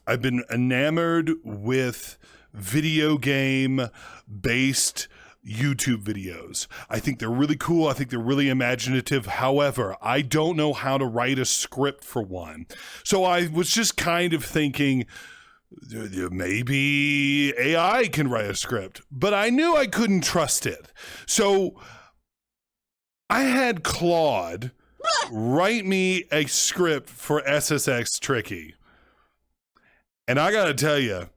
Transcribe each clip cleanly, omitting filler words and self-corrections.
I've been enamored with video game based YouTube videos. I think they're really cool. I think they're really imaginative. However, I don't know how to write a script for one. So I was just kind of thinking, maybe AI can write a script, but I knew I couldn't trust it. So I had Claude write me a script for SSX Tricky. And I gotta tell you,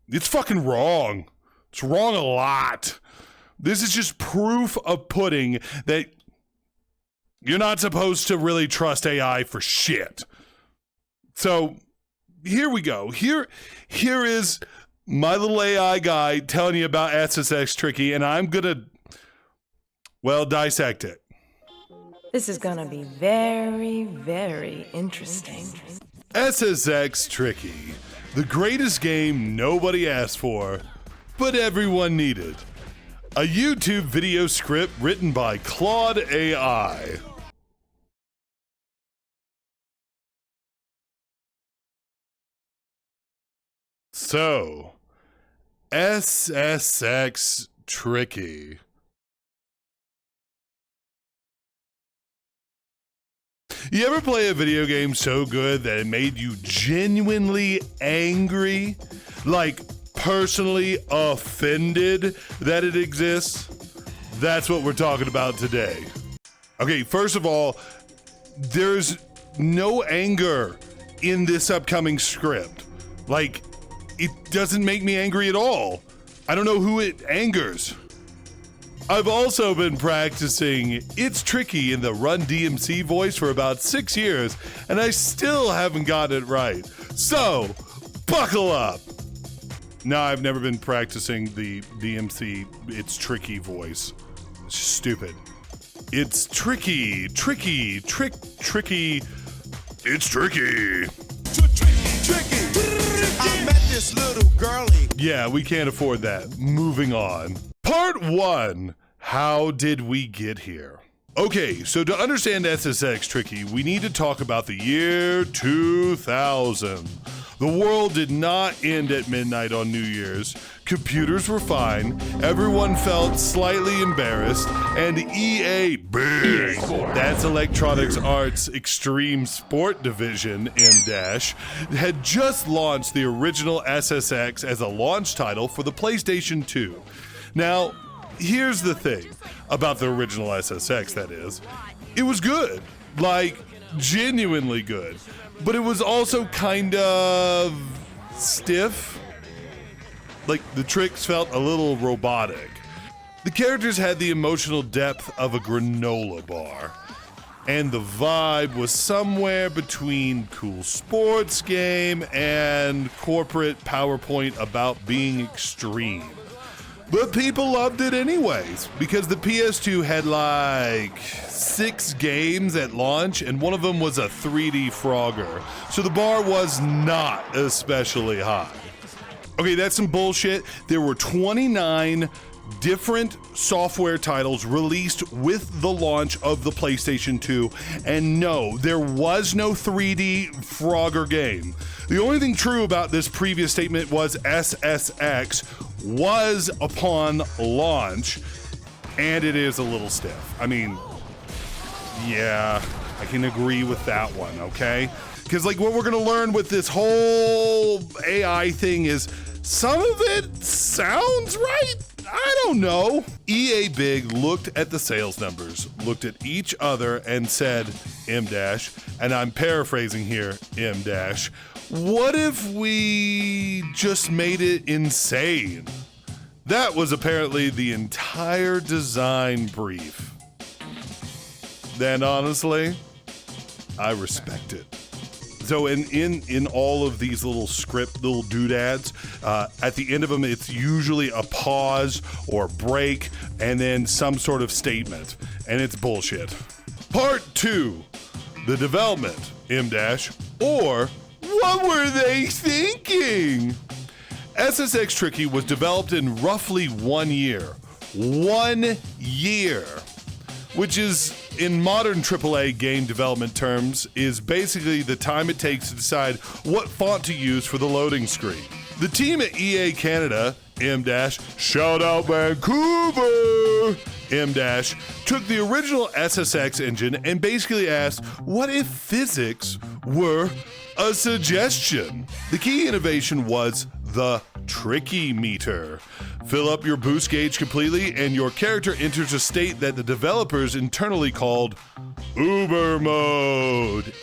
it's fucking wrong. It's wrong a lot. This is just proof of pudding that you're not supposed to really trust AI for shit. So here we go. Here is my little AI guy telling you about SSX Tricky, and I'm gonna, dissect it. This is gonna be very, very interesting. SSX Tricky, the greatest game nobody asked for, but everyone needed. A YouTube video script written by Claude AI. So, SSX Tricky. You ever play a video game so good that it made you genuinely angry? Like, personally offended that it exists? That's what we're talking about today. Okay, first of all, there's no anger in this upcoming script. Like, it doesn't make me angry at all. I don't know who it angers. I've also been practicing It's Tricky in the Run DMC voice for about 6 years, and I still haven't got it right. So, buckle up. No, I've never been practicing the DMC It's Tricky voice. It's just stupid. It's tricky, tricky, tricky. It's tricky. Tricky. I met this little girlie. Yeah, we can't afford that. Moving on. Part 1. How did we get here? Okay, so to understand SSX Tricky, we need to talk about the year 2000. The world did not end at midnight on New Year's. Computers were fine, everyone felt slightly embarrassed, and EA big, that's Electronic Arts Extreme Sport Division, M-, had just launched the original SSX as a launch title for the PlayStation 2. Now, here's the thing about the original SSX, that is, it was good, like genuinely good, but it was also kind of stiff. Like, the tricks felt a little robotic. The characters had the emotional depth of a granola bar, and the vibe was somewhere between cool sports game and corporate PowerPoint about being extreme. But people loved it anyways, because the PS2 had like 6 games at launch, and one of them was a 3D Frogger, so the bar was not especially high. Okay, that's some bullshit. There were 29 different software titles released with the launch of the PlayStation 2, and no, there was no 3D Frogger game. The only thing true about this previous statement was SSX was upon launch, and it is a little stiff. I mean, yeah, I can agree with that one, okay? Because like what we're gonna learn with this whole AI thing is some of it sounds right. I don't know. EA Big looked at the sales numbers, looked at each other and said, M-, and I'm paraphrasing here, M-, what if we just made it insane? That was apparently the entire design brief. Then honestly, I respect it. So in all of these little little doodads, at the end of them, it's usually a pause or break and then some sort of statement, and it's bullshit. Part 2, the development, M-, or what were they thinking? SSX Tricky was developed in roughly 1 year. 1 year. which is, in modern AAA game development terms, is basically the time it takes to decide what font to use for the loading screen. The team at EA Canada, shout out Vancouver, took the original SSX engine and basically asked, what if physics were a suggestion? The key innovation was the Tricky meter. Fill up your boost gauge completely and your character enters a state that the developers internally called Uber mode.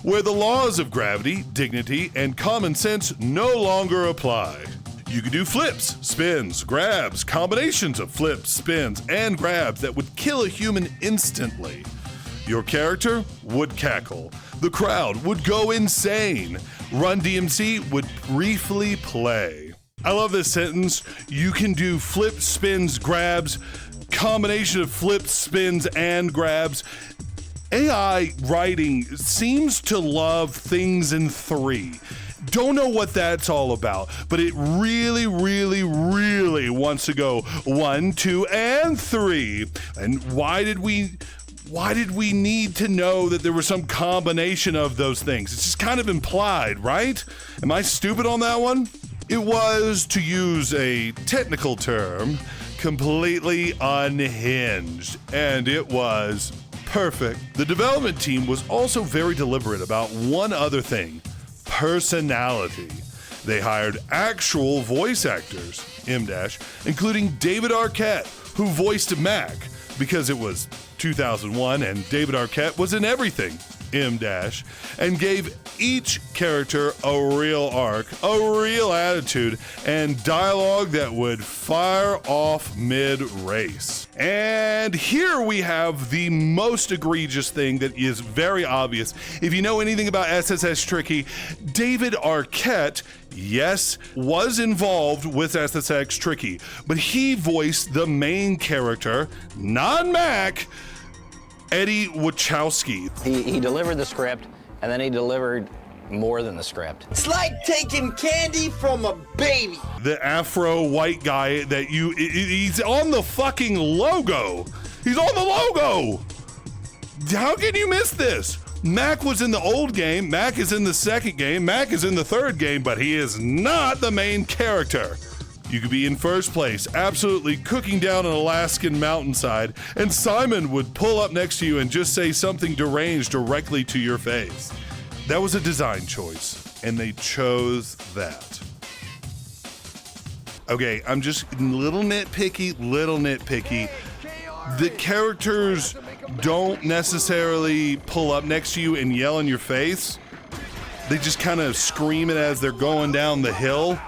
Where the laws of gravity, dignity, and common sense no longer apply. You can do flips, spins, grabs, combinations of flips, spins, and grabs that would kill a human instantly. Your character would cackle. The crowd would go insane. Run DMC would briefly play. I love this sentence. You can do flips, spins, grabs, combination of flips, spins, and grabs. AI writing seems to love things in 3. Don't know what that's all about, but it really, really, really wants to go 1, 2, and 3. And why did we need to know that there was some combination of those things? It's just kind of implied, right? Am I stupid on that one? It was, to use a technical term, completely unhinged, and it was perfect. The development team was also very deliberate about one other thing: personality. They hired actual voice actors, including David Arquette, who voiced Mac, because it was 2001 and David Arquette was in everything, and gave each character a real arc, a real attitude, and dialogue that would fire off mid-race. And here we have the most egregious thing that is very obvious. If you know anything about SSX Tricky, David Arquette, yes, was involved with SSX Tricky, but he voiced the main character, not Mac, Eddie Wachowski. He delivered the script, and then he delivered more than the script. It's like taking candy from a baby. The Afro white guy that he's on the fucking logo. He's on the logo. How can you miss this? Mac was in the old game, Mac is in the second game, Mac is in the third game, but he is not the main character. You could be in first place, absolutely cooking down an Alaskan mountainside, and Psymon would pull up next to you and just say something deranged directly to your face. That was a design choice, and they chose that. Okay, I'm just little nitpicky. The characters don't necessarily pull up next to you and yell in your face. They just kind of scream it as they're going down the hill.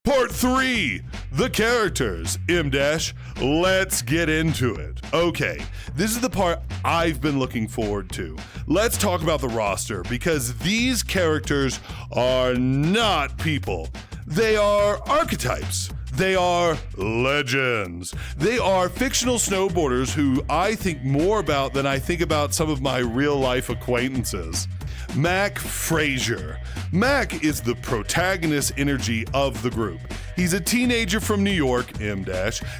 Part 3, the characters, let's get into it. Okay, this is the part I've been looking forward to. Let's talk about the roster, because these characters are not people. They are archetypes. They are legends. They are fictional snowboarders who I think more about than I think about some of my real-life acquaintances. Mac Frazier. Mac is the protagonist energy of the group. He's a teenager from New York,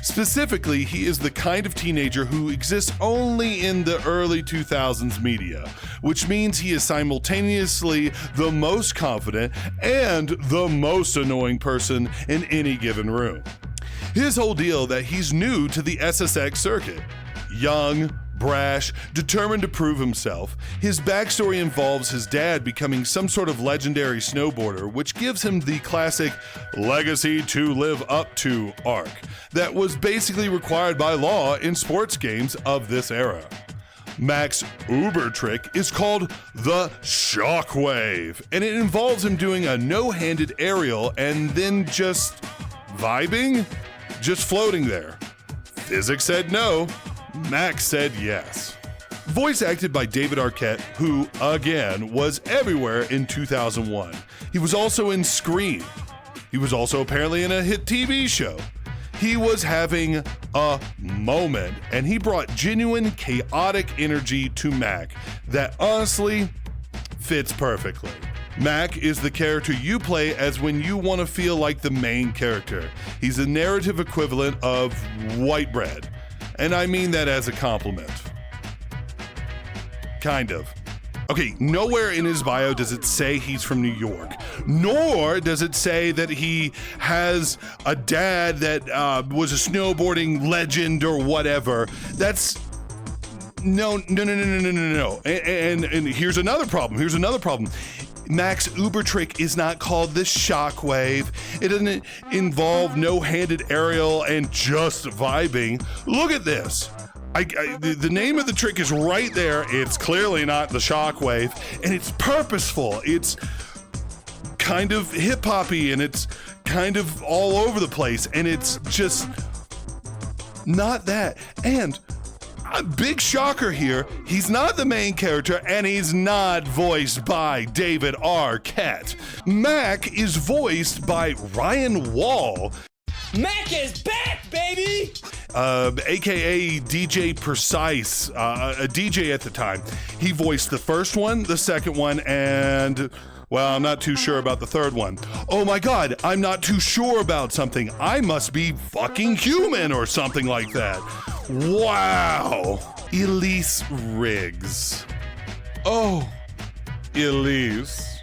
Specifically, he is the kind of teenager who exists only in the early 2000s media, which means he is simultaneously the most confident and the most annoying person in any given room. His whole deal that he's new to the SSX circuit. Young, brash, determined to prove himself. His backstory involves his dad becoming some sort of legendary snowboarder, which gives him the classic legacy to live up to arc that was basically required by law in sports games of this era. Mac's Uber trick is called the Shockwave, and it involves him doing a no-handed aerial and then just vibing, just floating there. Physics said no. Mac said yes. Voice acted by David Arquette, who, again, was everywhere in 2001. He was also in Scream. He was also apparently in a hit TV show. He was having a moment, and he brought genuine, chaotic energy to Mac that honestly fits perfectly. Mac is the character you play as when you want to feel like the main character. He's a narrative equivalent of white bread. And I mean that as a compliment. Kind of. Okay, nowhere in his bio does it say he's from New York, nor does it say that he has a dad that was a snowboarding legend or whatever. That's no. And here's another problem. Mac's Uber trick is not called the Shockwave. It doesn't involve no-handed aerial and just vibing. Look at this. The name of the trick is right there. It's clearly not the Shockwave, and it's purposeful. It's kind of hip-hoppy, and it's kind of all over the place, and it's just not that. And a big shocker here, he's not the main character, and he's not voiced by David Arquette. Mac is voiced by Ryan Wall. Mac is back, baby! AKA DJ Precise, a DJ at the time. He voiced the first one, the second one, and, well, I'm not too sure about the third one. Oh my God, I'm not too sure about something. I must be fucking human or something like that. Wow. Elise Riggs. Oh, Elise.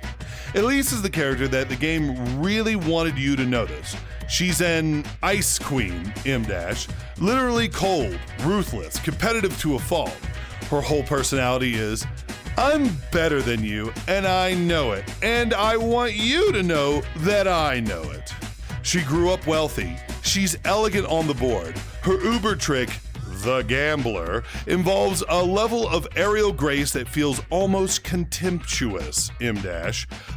Elise is the character that the game really wanted you to notice. She's an ice queen, literally cold, ruthless, competitive to a fault. Her whole personality is, I'm better than you, and I know it, and I want you to know that I know it. She grew up wealthy. She's elegant on the board. Her Uber trick, the Gambler, involves a level of aerial grace that feels almost contemptuous,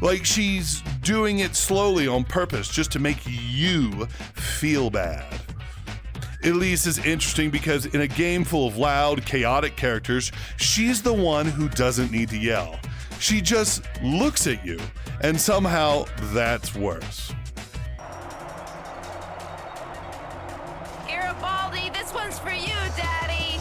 like she's doing it slowly on purpose just to make you feel bad. Elise is interesting because in a game full of loud, chaotic characters, she's the one who doesn't need to yell. She just looks at you, and somehow that's worse. This one's for you, Daddy.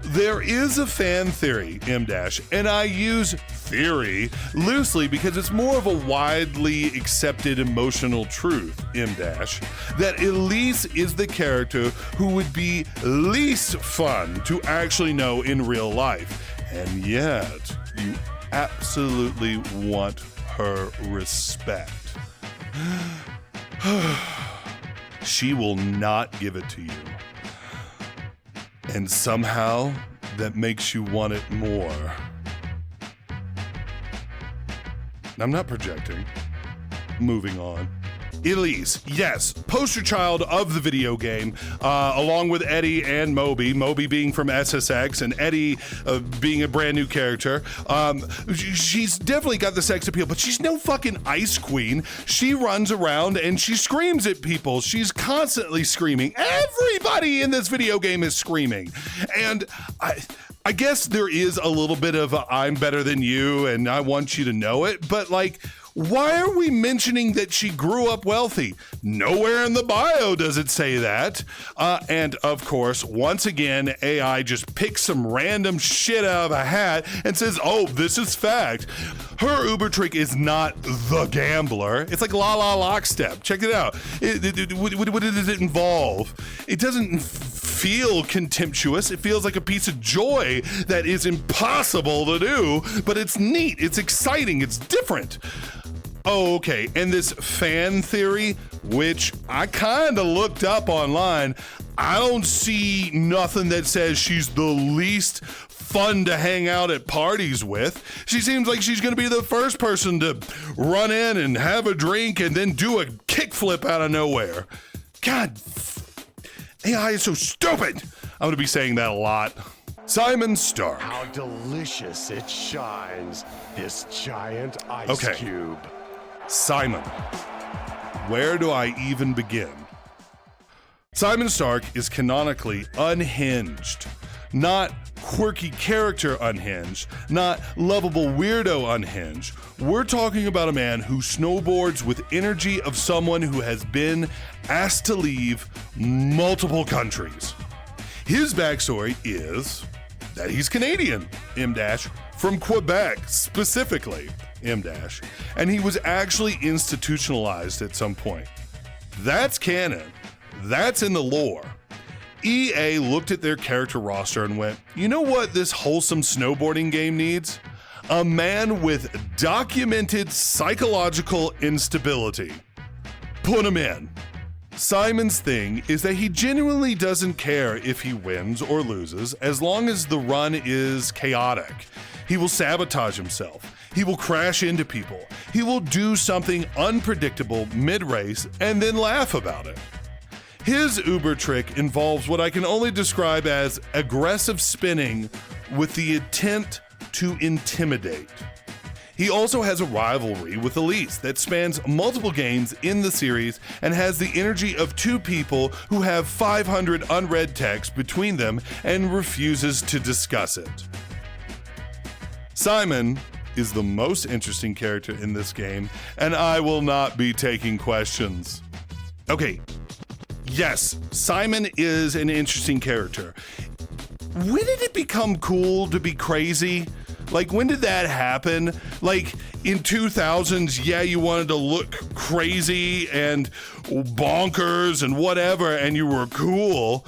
There is a fan theory, and I use theory loosely because it's more of a widely accepted emotional truth, that Elise is the character who would be least fun to actually know in real life, and yet you absolutely want her respect. She will not give it to you. And somehow, that makes you want it more. I'm not projecting. Moving on. Elise, yes, poster child of the video game, along with Eddie and Moby. Moby being from SSX and Eddie being a brand new character. She's definitely got the sex appeal, but she's no fucking ice queen. She runs around and she screams at people. She's constantly screaming. Everybody in this video game is screaming. And I guess there is a little bit of I'm better than you and I want you to know it, but like, why are we mentioning that she grew up wealthy? Nowhere in the bio does it say that. And of course, once again, AI just picks some random shit out of a hat and says, oh, this is fact. Her Uber trick is not the Gambler. It's like La La Lockstep. Check it out. What does it involve? It doesn't feel contemptuous. It feels like a piece of joy that is impossible to do, but it's neat, it's exciting, it's different. Oh, okay, and this fan theory, which I kind of looked up online, I don't see nothing that says she's the least fun to hang out at parties with. She seems like she's gonna be the first person to run in and have a drink and then do a kickflip out of nowhere. God, AI is so stupid. I'm gonna be saying that a lot. Simon Stark. How delicious it shines, this giant ice cube. Simon. Where do I even begin? Simon Stark is canonically unhinged. Not quirky character unhinged, not lovable weirdo unhinged. We're talking about a man who snowboards with energy of someone who has been asked to leave multiple countries. His backstory is that he's Canadian, from Quebec specifically, M-, and he was actually institutionalized at some point. That's canon. That's in the lore. EA looked at their character roster and went, you know what this wholesome snowboarding game needs? A man with documented psychological instability. Put him in. Psymon's thing is that he genuinely doesn't care if he wins or loses as long as the run is chaotic. He will sabotage himself. He will crash into people. He will do something unpredictable mid-race and then laugh about it. His Uber trick involves what I can only describe as aggressive spinning with the intent to intimidate. He also has a rivalry with Elise that spans multiple games in the series and has the energy of two people who have 500 unread text between them and refuses to discuss it. Psymon is the most interesting character in this game, and I will not be taking questions. Okay, yes, Psymon is an interesting character. When did it become cool to be crazy? Like, when did that happen? Like, in 2000s, yeah, you wanted to look crazy and bonkers and whatever, and you were cool.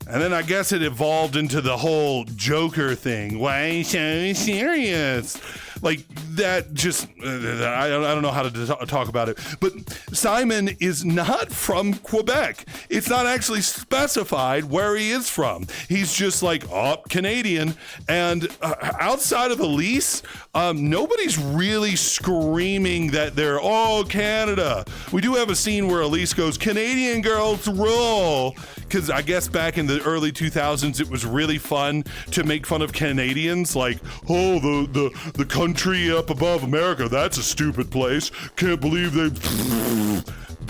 And then I guess it evolved into the whole Joker thing. Why so serious? Like, that just, I don't know how to talk about it. But Psymon is not from Quebec. It's not actually specified where he is from. He's just like, oh, Canadian. And outside of Elise, nobody's really screaming that they're, oh, Canada. We do have a scene where Elise goes, Canadian girls roll. Because I guess back in the early 2000s, it was really fun to make fun of Canadians. Like, oh, the country up above America, that's a stupid place. Can't believe they...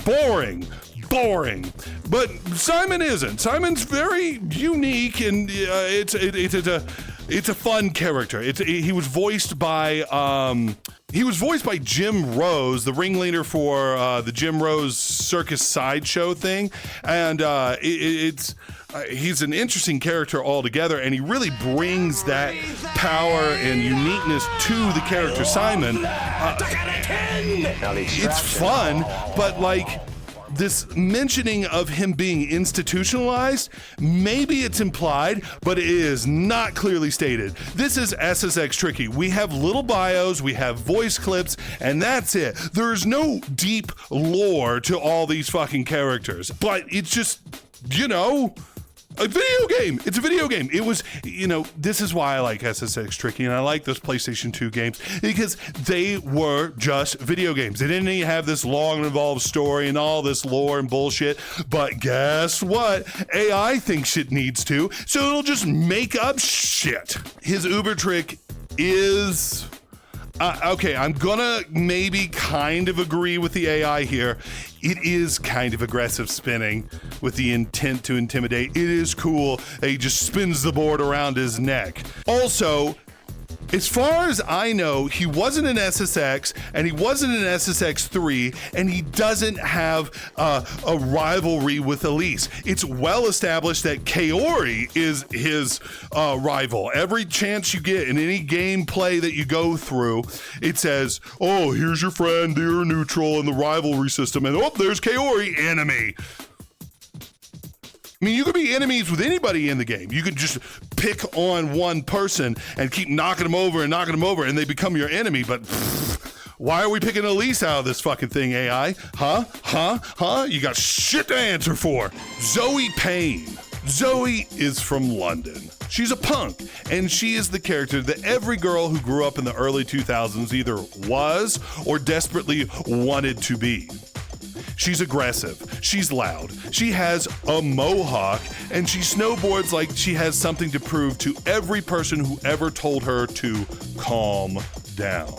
Boring. But Psymon isn't. Psymon's very unique, and it's a fun character. He was voiced by Jim Rose, the ringleader for the Jim Rose Circus Sideshow thing, and he's an interesting character altogether, and he really brings that power and uniqueness to the character Psymon. It's fun, but like, this mentioning of him being institutionalized, maybe it's implied, but it is not clearly stated. This is SSX Tricky. We have little bios, we have voice clips, and that's it. There's no deep lore to all these fucking characters, but it's just, a video game. It's a video game. It was, this is why I like SSX Tricky, and I like those PlayStation 2 games, because they were just video games. They didn't even have this long and involved story and all this lore and bullshit, but guess what? AI thinks it needs to, so it'll just make up shit. His Uber trick is... okay, I'm gonna maybe kind of agree with the AI here. It is kind of aggressive spinning with the intent to intimidate. It is cool. He just spins the board around his neck. Also, as far as I know, he wasn't an SSX, and he wasn't an SSX 3, and he doesn't have a rivalry with Elise. It's well established that Kaori is his rival. Every chance you get in any gameplay that you go through, it says, oh, here's your friend, they're neutral in the rivalry system, and oh, there's Kaori, enemy. I mean, you could be enemies with anybody in the game. You could just pick on one person and keep knocking them over, and they become your enemy. But why are we picking Elise out of this fucking thing, AI? Huh? You got shit to answer for. Zoe Payne. Zoe is from London. She's a punk, and she is the character that every girl who grew up in the early 2000s either was or desperately wanted to be. She's aggressive, she's loud, she has a mohawk, and she snowboards like she has something to prove to every person who ever told her to calm down.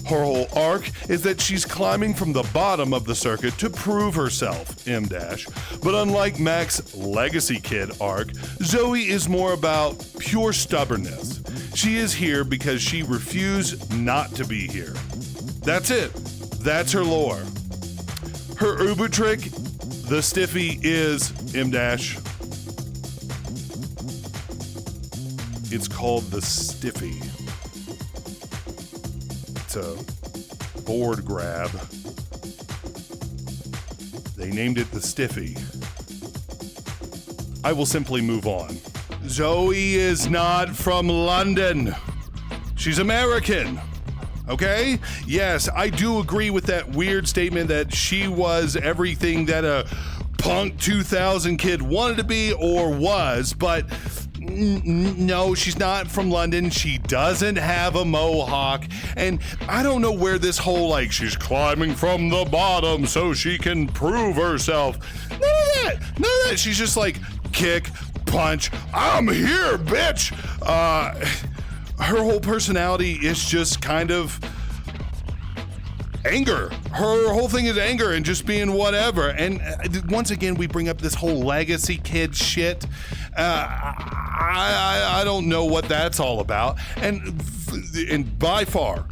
Her whole arc is that she's climbing from the bottom of the circuit to prove herself, M-. But unlike Mac's Legacy Kid arc, Zoe is more about pure stubbornness. She is here because she refused not to be here. That's it. That's her lore. Her Uber trick, the stiffy, is M-. It's called the stiffy. it's a board grab. They named it the Stiffy. I will simply move on. Zoe is not from London. She's American. Okay? Yes, I do agree with that weird statement that she was everything that a punk 2000 kid wanted to be or was, but no, she's not from London. She doesn't have a mohawk. And I don't know where this whole, like, she's climbing from the bottom so she can prove herself. None of that. None of that. She's just like, kick, punch, I'm here, bitch. Her whole personality is just kind of anger. Her whole thing is anger and just being whatever. And once again, we bring up this whole legacy kid shit. I don't know what that's all about. And by far,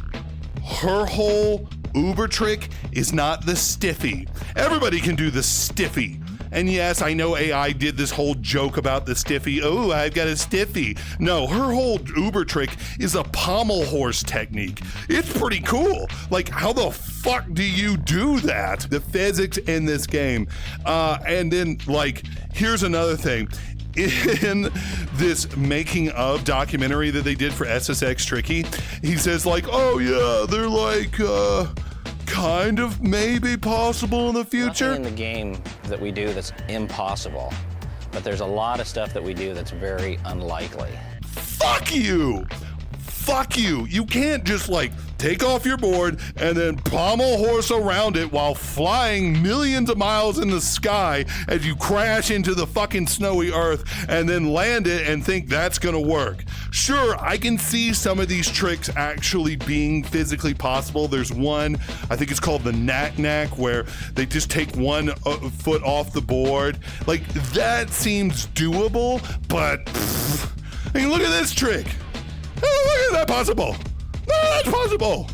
her whole Uber trick is not the Stiffy. Everybody can do the Stiffy. And yes, I know AI did this whole joke about the Stiffy. Oh, I've got a Stiffy. No, her whole Uber trick is a pommel horse technique. It's pretty cool. Like, how the fuck do you do that? The physics in this game. And then, like, here's another thing. In this making of documentary that they did for SSX Tricky, he says, like, oh yeah, they're like, kind of maybe possible in the future. Nothing in the game that we do that's impossible, but there's a lot of stuff that we do that's very unlikely. Fuck you! Fuck you! You can't just, like, take off your board and then pommel horse around it while flying millions of miles in the sky as you crash into the fucking snowy earth and then land it and think that's gonna work. Sure, I can see some of these tricks actually being physically possible. There's one, I think it's called the knack-knack, where they just take one foot off the board. Like, that seems doable, but I mean, look at this trick. Oh, look at that possible. No, that's possible.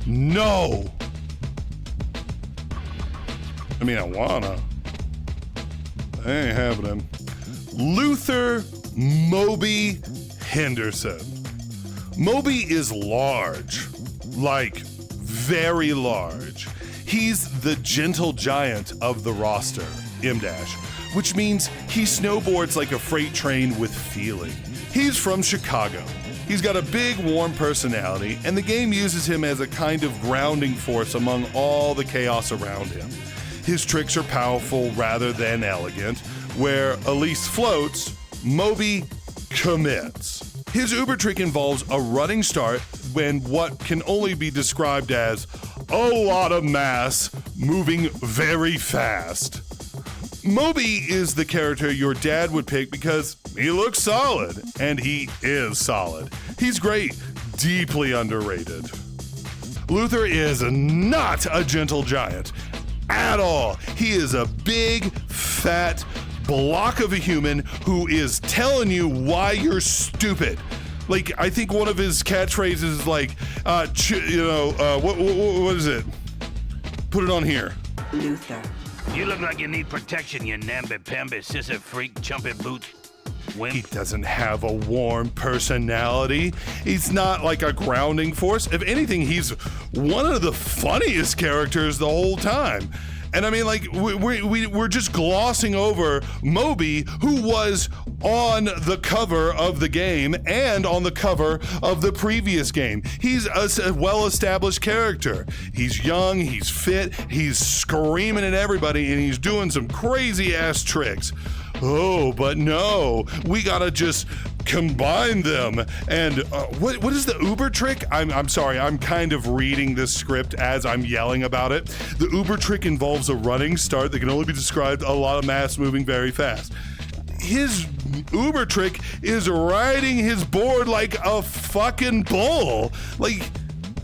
No. I mean, I wanna. That ain't happening. Luther Moby Henderson. Moby is large, like very large. He's the gentle giant of the roster, M-, which means he snowboards like a freight train with feeling. He's from Chicago. He's got a big, warm personality, and the game uses him as a kind of grounding force among all the chaos around him. His tricks are powerful rather than elegant. Where Elise floats, Moby commits. His Uber trick involves a running start when what can only be described as a lot of mass moving very fast. Moby is the character your dad would pick because he looks solid, and he is solid. He's great, deeply underrated. Luther is not a gentle giant at all. He is a big, fat block of a human who is telling you why you're stupid. Like, I think one of his catchphrases is like, what is it? Put it on here. Luther. You look like you need protection, you namby-pamby, sissy freak, chumpy boot. Wimp. He doesn't have a warm personality. He's not like a grounding force. If anything, he's one of the funniest characters the whole time. And I mean, like, we're just glossing over Moby, who was on the cover of the game and on the cover of the previous game. He's a well-established character. He's young, he's fit, he's screaming at everybody, and he's doing some crazy-ass tricks. Oh, but no, we gotta just combine them. And what is the Uber trick? I'm sorry, I'm kind of reading this script as I'm yelling about it. The Uber trick involves a running start that can only be described a lot of mass moving very fast. His Uber trick is riding his board like a fucking bull. Like,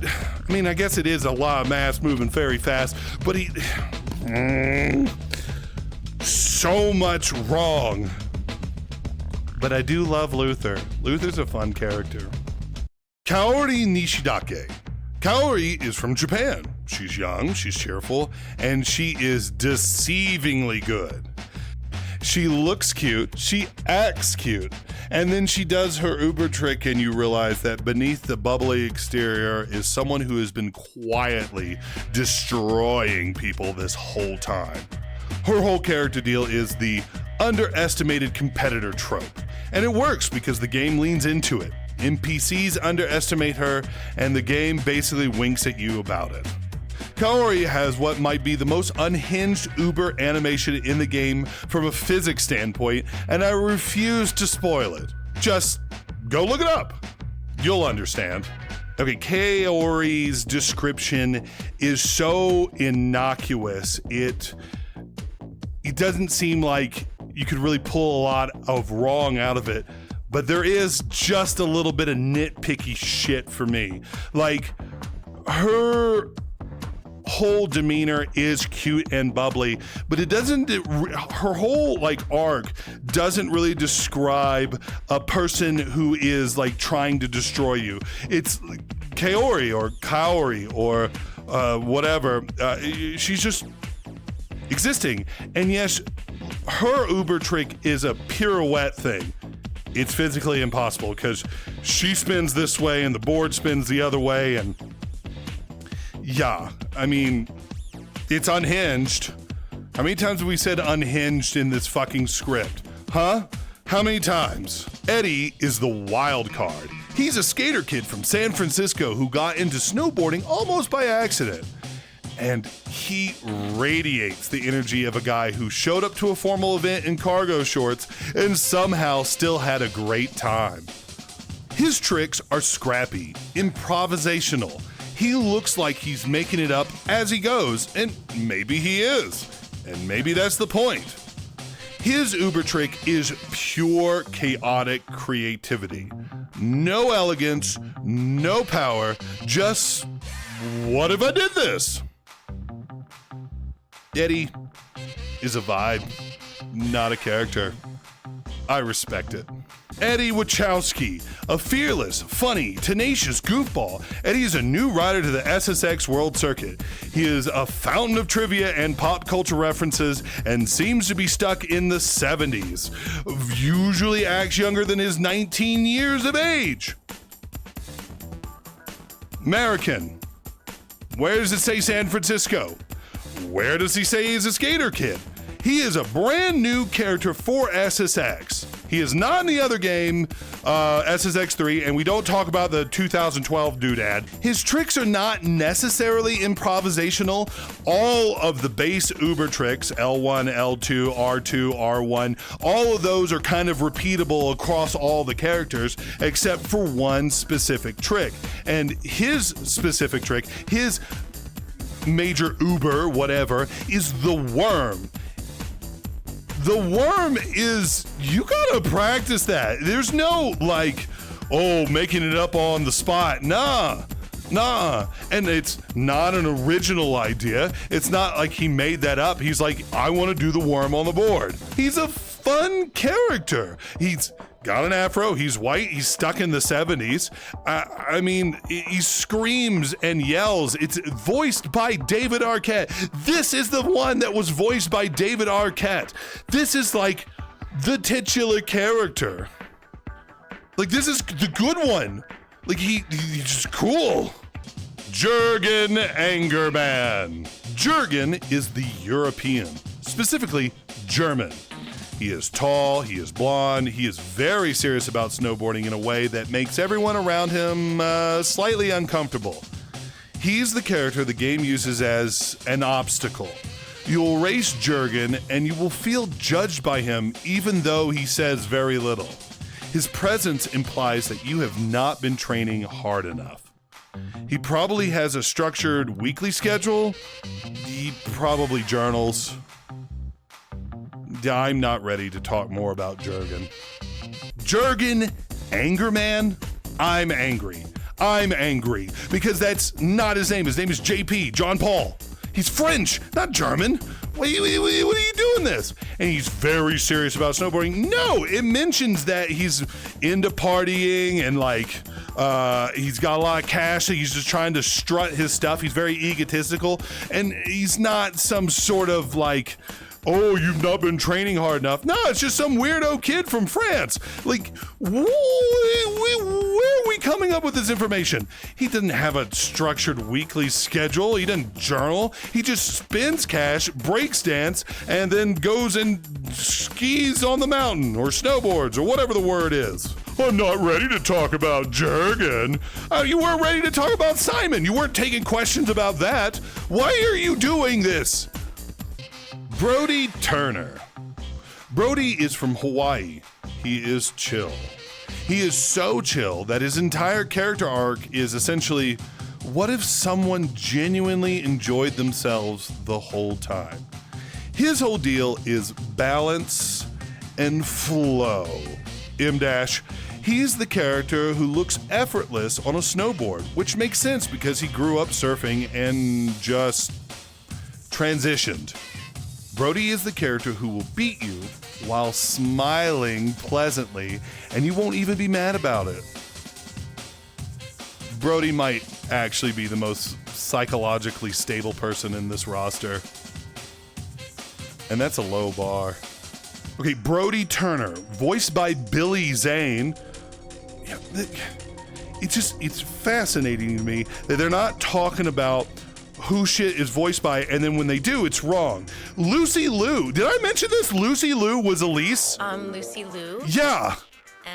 I mean, I guess it is a lot of mass moving very fast, but he... so much wrong. But I do love Luther. Luther's a fun character. Kaori Nishidake. Kaori is from Japan. She's young, she's cheerful, and she is deceivingly good. She looks cute, she acts cute, and then she does her Uber trick and you realize that beneath the bubbly exterior is someone who has been quietly destroying people this whole time. Her whole character deal is the underestimated competitor trope, and it works because the game leans into it. NPCs underestimate her, and the game basically winks at you about it. Kaori has what might be the most unhinged Uber animation in the game from a physics standpoint, and I refuse to spoil it. Just go look it up. You'll understand. Okay, Kaori's description is so innocuous, it doesn't seem like you could really pull a lot of wrong out of it, but there is just a little bit of nitpicky shit for me. Like, her whole demeanor is cute and bubbly, but her whole like arc doesn't really describe a person who is like trying to destroy you. It's Kaori or whatever. She's just existing, and yes, her Uber trick is a pirouette thing. It's physically impossible because she spins this way and the board spins the other way, and yeah, I mean, it's unhinged. How many times have we said unhinged in this fucking script? Huh? How many times? Eddie is the wild card. He's a skater kid from San Francisco who got into snowboarding almost by accident. And he radiates the energy of a guy who showed up to a formal event in cargo shorts and somehow still had a great time. His tricks are scrappy, improvisational. He looks like he's making it up as he goes, and maybe he is, and maybe that's the point. His Uber trick is pure chaotic creativity. No elegance, no power, just, what if I did this? Eddie is a vibe, not a character. I respect it. Eddie Wachowski, a fearless, funny, tenacious goofball. Eddie is a new rider to the SSX World Circuit. He is a fountain of trivia and pop culture references and seems to be stuck in the 70s. Usually acts younger than his 19 years of age. American. Where does it say San Francisco? Where does he say he's a skater kid? He is a brand new character for SSX. He is not in the other game, SSX 3, and we don't talk about the 2012 doodad. His tricks are not necessarily improvisational. All of the base Uber tricks, L1, L2, R2, R1, all of those are kind of repeatable across all the characters, except for one specific trick. And his specific trick, his major Uber, whatever, is the worm. The worm is, you gotta practice that. There's no like, oh, making it up on the spot. Nah. And it's not an original idea. It's not like he made that up. He's like, I want to do the worm on the board. He's a fun character. He's got an afro, he's white, he's stuck in the 70s. I mean, he screams and yells. It's voiced by David Arquette. This is the one that was voiced by David Arquette. This is like the titular character. Like, this is the good one. Like, he's just cool. Jurgen Angerman. Jurgen is the European, specifically German. He is tall, he is blonde, he is very serious about snowboarding in a way that makes everyone around him slightly uncomfortable. He's the character the game uses as an obstacle. You'll race Jurgen and you will feel judged by him even though he says very little. His presence implies that you have not been training hard enough. He probably has a structured weekly schedule. He probably journals. I'm not ready to talk more about Jurgen. Jurgen Angerman? I'm angry because that's not his name. His name is JP, John Paul. He's French, not German. What are you doing this? And he's very serious about snowboarding. No, it mentions that he's into partying and like he's got a lot of cash. So he's just trying to strut his stuff. He's very egotistical, and he's not some sort of like oh, you've not been training hard enough. No, it's just some weirdo kid from France. Like, where are we coming up with this information? He didn't have a structured weekly schedule. He didn't journal. He just spends cash, breaks dance, and then goes and skis on the mountain or snowboards or whatever the word is. I'm not ready to talk about Jurgen. You weren't ready to talk about Psymon. You weren't taking questions about that. Why are you doing this? Brodi Turner. Brodi is from Hawaii. He is chill. He is so chill that his entire character arc is essentially, what if someone genuinely enjoyed themselves the whole time? His whole deal is balance and flow. He's the character who looks effortless on a snowboard, which makes sense because he grew up surfing and just transitioned. Brodi is the character who will beat you while smiling pleasantly, and you won't even be mad about it. Brodi might actually be the most psychologically stable person in this roster. And that's a low bar. Okay, Brodi Turner, voiced by Billy Zane. Yeah, it's fascinating to me that they're not talking about who shit is voiced by, and then when they do, it's wrong. Lucy Liu, did I mention this? Lucy Liu was Elise? Lucy Liu. Yeah.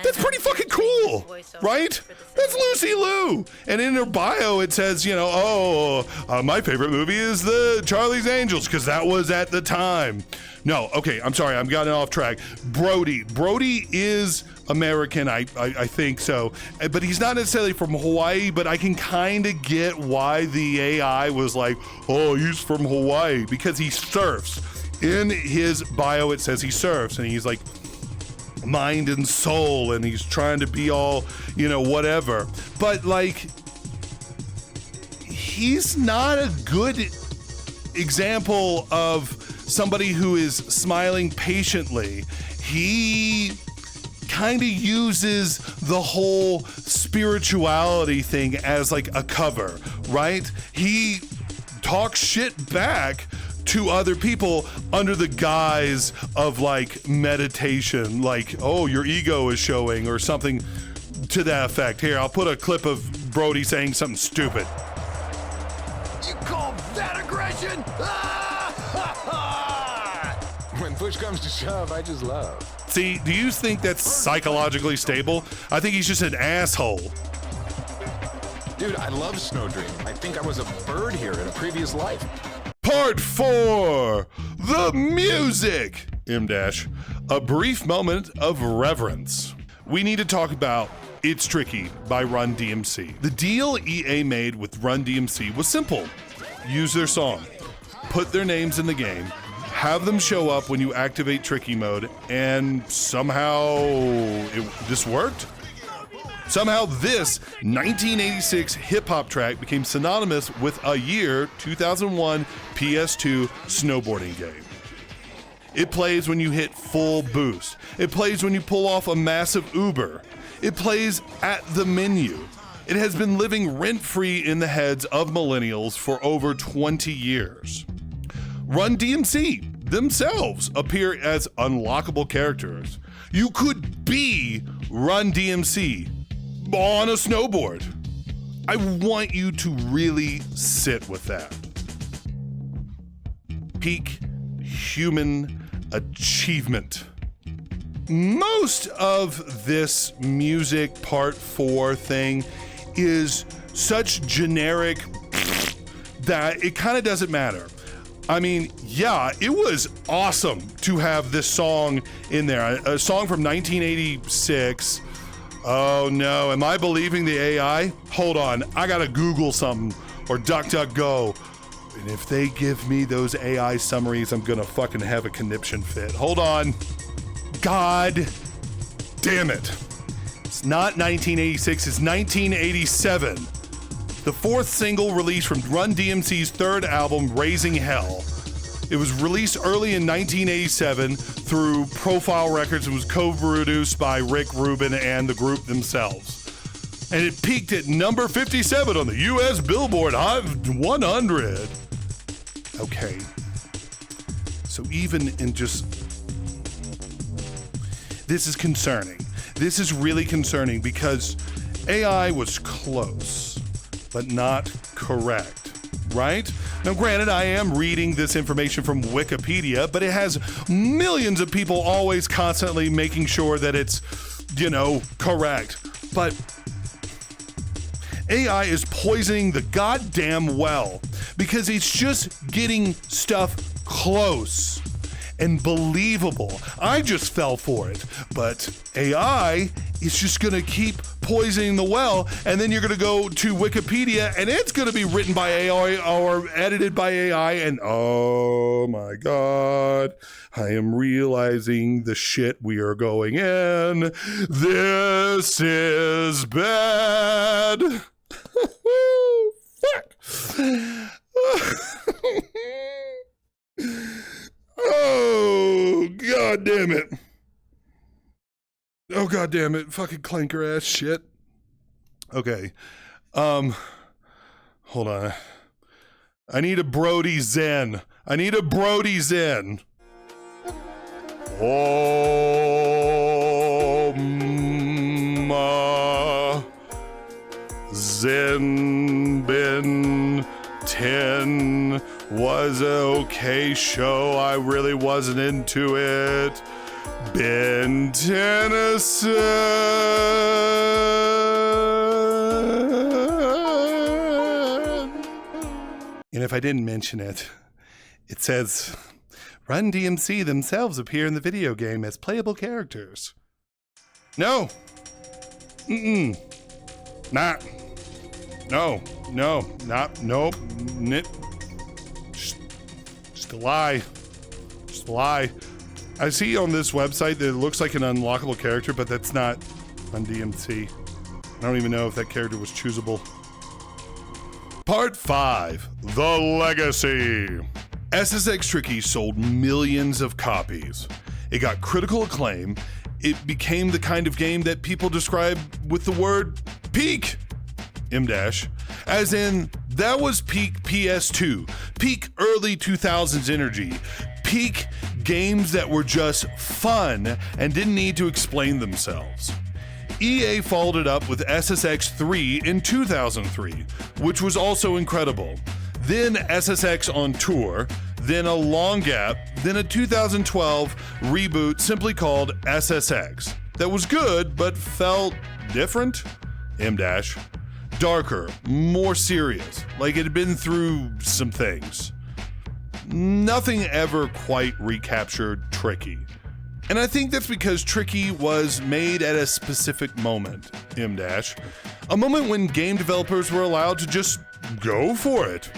That's pretty fucking cool, right? That's Lucy Liu. And in her bio, it says, my favorite movie is the Charlie's Angels, because that was at the time. No, okay, I'm sorry, I'm getting off track. Brodi is American, I think so. But he's not necessarily from Hawaii, but I can kind of get why the AI was like, oh, he's from Hawaii, because he surfs. In his bio, it says he surfs, and he's like, mind and soul, and he's trying to be all, whatever. But like, he's not a good example of somebody who is smiling patiently. He kind of uses the whole spirituality thing as like a cover, right? He talks shit back to other people under the guise of like meditation, like, oh, your ego is showing or something to that effect. Here, I'll put a clip of Brodi saying something stupid. You call that aggression? When push comes to shove, I just love. See, do you think that's psychologically stable? I think he's just an asshole. Dude, I love Snow Dream. I think I was a bird here in a previous life. Part 4, the music. A brief moment of reverence. We need to talk about It's Tricky by Run DMC. The deal EA made with Run DMC was simple. Use their song, put their names in the game, have them show up when you activate Tricky mode, and somehow this worked? Somehow this 1986 hip-hop track became synonymous with a year 2001 PS2 snowboarding game. It plays when you hit full boost. It plays when you pull off a massive Uber. It plays at the menu. It has been living rent-free in the heads of millennials for over 20 years. Run DMC themselves appear as unlockable characters. You could be Run DMC on a snowboard. I want you to really sit with that. Peak human achievement. Most of this music part 4 thing is such generic that it kind of doesn't matter. I mean, yeah, it was awesome to have this song in there. A song from 1986. Oh no, am I believing the AI? Hold on, I gotta Google something or DuckDuckGo. And if they give me those AI summaries, I'm gonna fucking have a conniption fit. Hold on. God damn it. It's not 1986, it's 1987. The 4th single released from Run DMC's 3rd album, Raising Hell. It was released early in 1987 through Profile Records. It was co-produced by Rick Rubin and the group themselves. And it peaked at number 57 on the US Billboard Hot 100. Okay. So even in just, this is concerning. This is really concerning because AI was close, but not correct, right? Now, granted, I am reading this information from Wikipedia, but it has millions of people always constantly making sure that it's, correct. But AI is poisoning the goddamn well because it's just getting stuff close and believable. I just fell for it, but AI is just gonna keep poisoning the well, and then you're gonna go to Wikipedia and it's gonna be written by AI or edited by AI, and oh my God, I am realizing the shit we are going in. This is bad. Fuck. Oh, God damn it. Oh, God damn it. Fucking clanker ass shit. Okay. Hold on. I need a Brodi Zen. Oh, Zen bin 10 was a okay show. I really wasn't into it. Ben Tennyson. And if I didn't mention it, it says Run DMC themselves appear in the video game as playable characters. No. Not. No. Not. Nope. Just a lie. I see on this website that it looks like an unlockable character, but that's not on DMC. I don't even know if that character was choosable. Part 5, The Legacy. SSX Tricky sold millions of copies. It got critical acclaim. It became the kind of game that people describe with the word peak. As in, that was peak PS2, peak early 2000s energy, peak games that were just fun and didn't need to explain themselves. EA followed it up with SSX 3 in 2003, which was also incredible. Then SSX on Tour, then a long gap, then a 2012 reboot simply called SSX. That was good, but felt different? Darker, more serious, like it had been through some things. Nothing ever quite recaptured Tricky. And I think that's because Tricky was made at a specific moment, a moment when game developers were allowed to just go for it.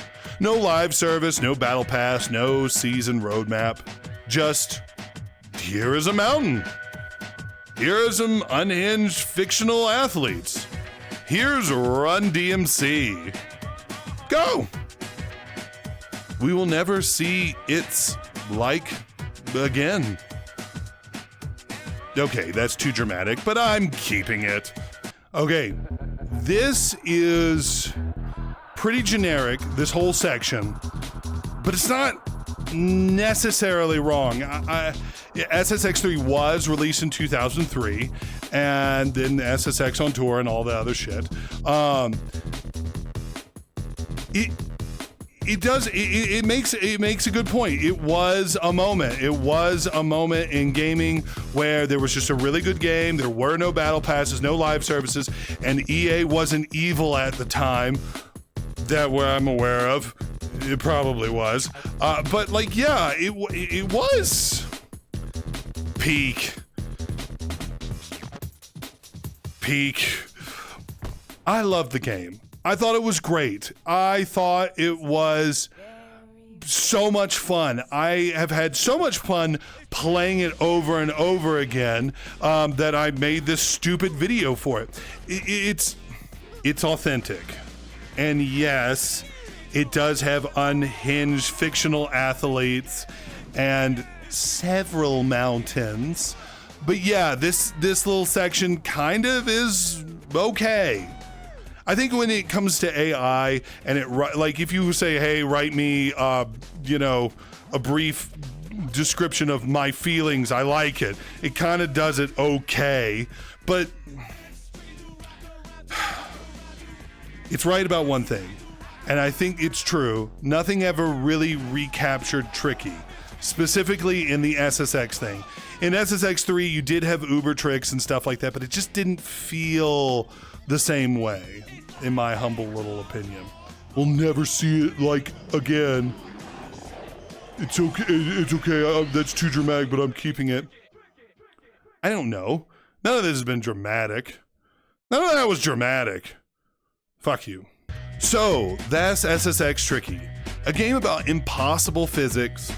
No live service, no battle pass, no season roadmap. Just, here is a mountain. Here are some unhinged fictional athletes. Here's Run DMC. Go! We will never see its like again. Okay, that's too dramatic, but I'm keeping it. Okay, this is pretty generic, this whole section, but it's not necessarily wrong. SSX3 was released in 2003, and then SSX on Tour and all the other shit. It makes a good point. It was a moment. It was a moment in gaming where there was just a really good game. There were no battle passes, no live services, and EA wasn't evil at the time that I'm aware of. It probably was. But like, yeah, it was peak. I loved the game. I thought it was great. I thought it was so much fun. I have had so much fun playing it over and over again that I made this stupid video for it. It's authentic. And yes, it does have unhinged fictional athletes and several mountains. But yeah, this little section kind of is okay. I think when it comes to AI and like if you say, hey, write me, a brief description of my feelings. I like it. It kind of does it okay, but it's right about one thing, and I think it's true. Nothing ever really recaptured Tricky, specifically in the SSX thing. In SSX 3, you did have Uber tricks and stuff like that, but it just didn't feel the same way, in my humble little opinion. We'll never see it like again. It's okay. It's okay. That's too dramatic, but I'm keeping it. I don't know. None of this has been dramatic. None of that was dramatic. Fuck you. So, that's SSX Tricky, a game about impossible physics,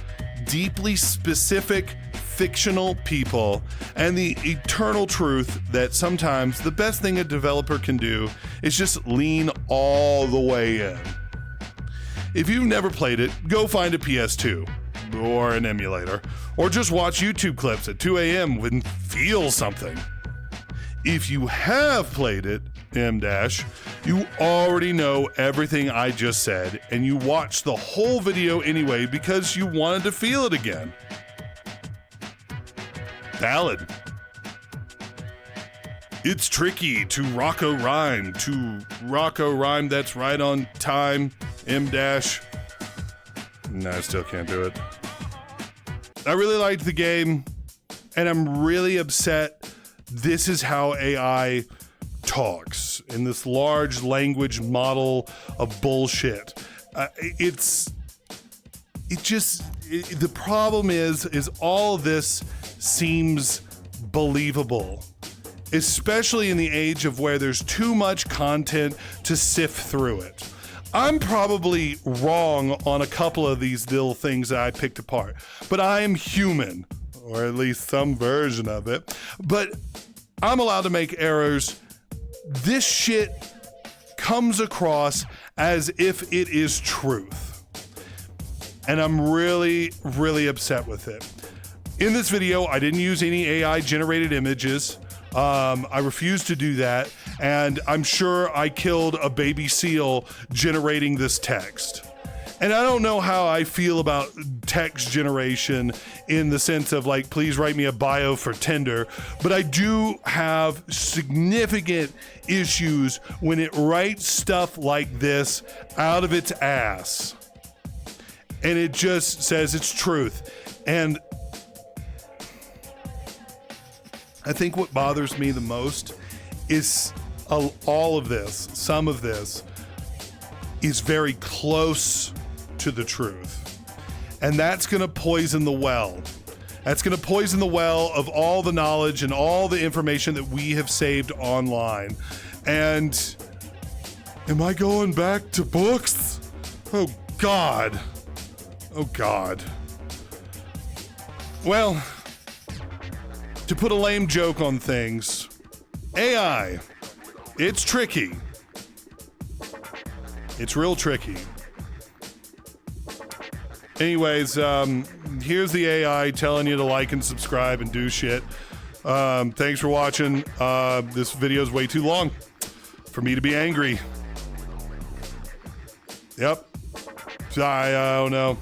deeply specific fictional people, and the eternal truth that sometimes the best thing a developer can do is just lean all the way in. If you've never played it, go find a PS2 or an emulator, or just watch YouTube clips at 2 a.m. and feel something. If you have played it, you already know everything I just said, and you watched the whole video anyway because you wanted to feel it again. Valid. It's tricky to Rocco rhyme, that's right on time, No, I still can't do it. I really liked the game, and I'm really upset this is how AI talks in this large language model of bullshit. The problem is all of this seems believable, especially in the age of where there's too much content to sift through it. I'm probably wrong on a couple of these little things that I picked apart, but I am human, or at least some version of it. But I'm allowed to make errors. This shit comes across as if it is truth. And I'm really, really upset with it. In this video, I didn't use any AI generated images. I refuse to do that. And I'm sure I killed a baby seal generating this text. And I don't know how I feel about text generation in the sense of like, please write me a bio for Tinder, but I do have significant issues when it writes stuff like this out of its ass. And it just says it's truth. And I think what bothers me the most is all of this, some of this, is very close to the truth. And that's gonna poison the well. That's gonna poison the well of all the knowledge and all the information that we have saved online. And am I going back to books? Oh God. Oh God. Well, to put a lame joke on things, AI, it's tricky. It's real tricky. Anyways, here's the AI telling you to like and subscribe and do shit. Thanks for watching. This video is way too long for me to be angry. Yep. I don't know.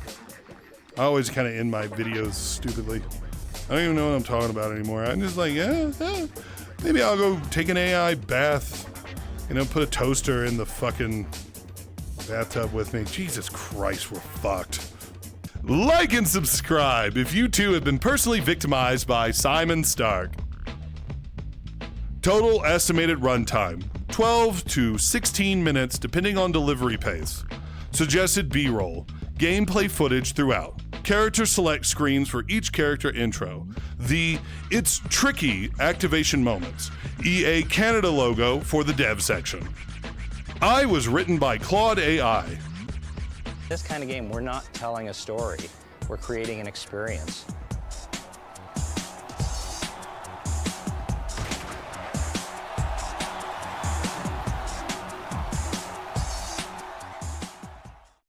I always kind of end my videos stupidly. I don't even know what I'm talking about anymore. I'm just like, yeah, maybe I'll go take an AI bath. Put a toaster in the fucking bathtub with me. Jesus Christ, we're fucked. Like and subscribe if you too have been personally victimized by Simon Stark. Total estimated runtime, 12 to 16 minutes depending on delivery pace. Suggested B-roll, gameplay footage throughout. Character select screens for each character intro. The It's Tricky activation moments. EA Canada logo for the dev section. I was written by Claude AI. This kind of game, we're not telling a story. We're creating an experience.